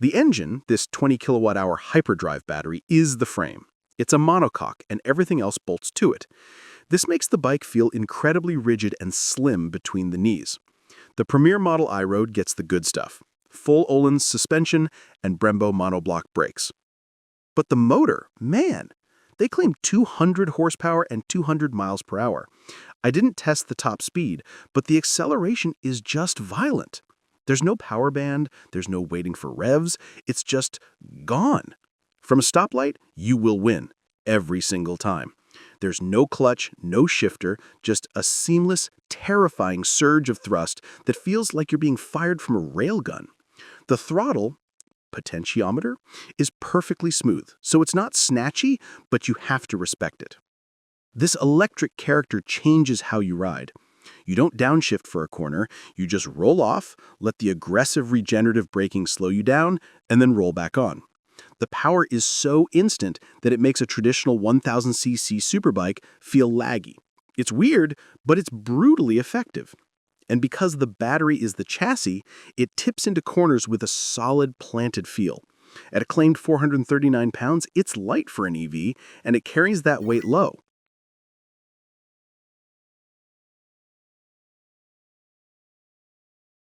The engine, this 20 kilowatt-hour HyperDrive battery, is the frame. It's a monocoque, and everything else bolts to it. This makes the bike feel incredibly rigid and slim between the knees. The Premier model I rode gets the good stuff. Full Öhlins suspension and Brembo monoblock brakes. But the motor, man! They claim 200 horsepower and 200 miles per hour. I didn't test the top speed, but the acceleration is just violent. There's no power band, there's no waiting for revs, it's just gone. From a stoplight, you will win, every single time. There's no clutch, no shifter, just a seamless, terrifying surge of thrust that feels like you're being fired from a railgun. The throttle, potentiometer, is perfectly smooth, so it's not snatchy, but you have to respect it. This electric character changes how you ride. You don't downshift for a corner, you just roll off, let the aggressive regenerative braking slow you down, and then roll back on. The power is so instant that it makes a traditional 1000cc Superbike feel laggy. It's weird, but it's brutally effective. And because the battery is the chassis, it tips into corners with a solid planted feel. At a claimed 439 pounds, it's light for an EV, and it carries that weight low.